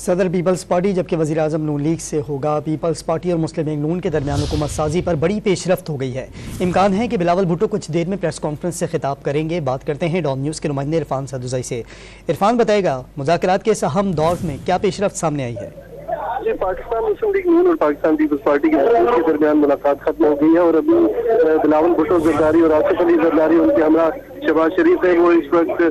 صدر Peoples party جبکہ وزیر اعظم نون لیگ سے ہوگا۔ پیپلز پارٹی اور مسلم لیگ نون کے درمیان حکومت سازی پر بڑی پیش رفت ہو گئی ہے۔ امکان ہے کہ بلاول بھٹو کچھ دیر میں پریس کانفرنس سے خطاب کریں گے۔ بات کرتے ہیں ڈان نیوز کے نمائندے عرفان سدوزئی سے۔ عرفان بتائے گا مذاکرات کے اس اہم دور میں کیا پیش رفت سامنے آئی ہے؟ پاکستان مسلم لیگ نون اور پاکستان پیپلز پارٹی کے درمیان ملاقات ختم ہو گئی ہے اور ابھی بلاول بھٹو زرداری اور آصف علی زرداری ان کے ہمراہ شہباز شریف ہیں، وہ اس وقت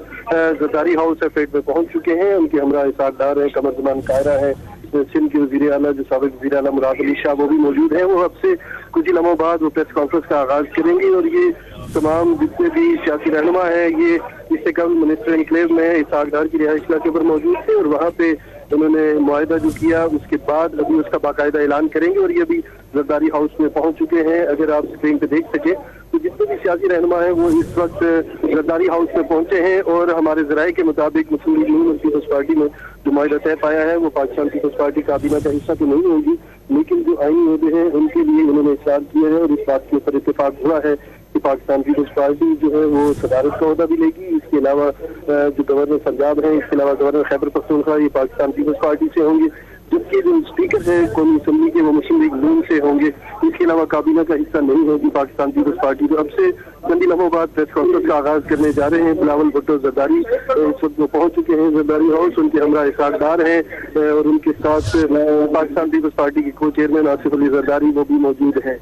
زرداری ہاؤس ایف میں پہنچ چکے ہیں۔ ان کے ہمراہ اسحاق ڈار ہیں، قمر زمان قاہرہ ہیں، سندھ کے وزیر اعلیٰ جو سابق وزیر اعلیٰ مراد علی شاہ وہ بھی موجود ہیں۔ وہ اب سے کچھ ہی لمحوں بعد وہ پریس کانفرنس کا آغاز کریں گے اور یہ تمام جتنے بھی سیاسی رہنما ہیں یہ اس سے قبل منسٹر انکلیو میں اسحاق ڈار کی رہائش گاہ کے اوپر موجود تھے اور وہاں پہ انہوں نے معاہدہ جو کیا اس کے بعد ابھی اس کا باقاعدہ اعلان کریں گے اور یہ ابھی زرداری ہاؤس میں پہنچ چکے ہیں۔ اگر آپ اسکرین پہ دیکھ سکیں تو جتنے بھی سیاسی رہنما ہیں وہ اس وقت زرداری ہاؤس میں پہنچے ہیں اور ہمارے ذرائع کے مطابق مسلم لیگ نون اور پیپلز پارٹی میں جو معاہدہ طے پایا ہے وہ پاکستان پیپلز پارٹی کابینہ کا حصہ تو نہیں ہوگی، لیکن جو آئینی عہدے ہیں ان کے لیے انہوں نے اصرار کیا ہے اور اس بات کے اوپر اتفاق ہوا ہے کہ پاکستان پیپلز پارٹی جو ہے وہ صدارت کا عہدہ بھی لے گی۔ اس کے علاوہ جو گورنر پنجاب ہیں، اس کے علاوہ گورنر خیبر پختونخوا یہ پاکستان پیپلز پارٹی سے ہوں گے، جبکہ جو اسپیکر ہیں قومی اسمبلی کے وہ مسلم لیگ نون سے ہوں گے۔ اس کے علاوہ کابینہ کا حصہ نہیں ہوگی پاکستان پیپلز پارٹی۔ تو اب سے چند ہی لمحوں بعد پریس کانفرنس کا آغاز کرنے جا رہے ہیں۔ بلاول بھٹو زرداری اس وقت وہ پہنچ چکے ہیں زرداری ہاؤس، ان کے ہمراہ اسحاق ڈار ہیں اور ان کے ساتھ پاکستان پیپلز پارٹی کے کو چیئرمین آصف علی زرداری وہ بھی موجود ہیں۔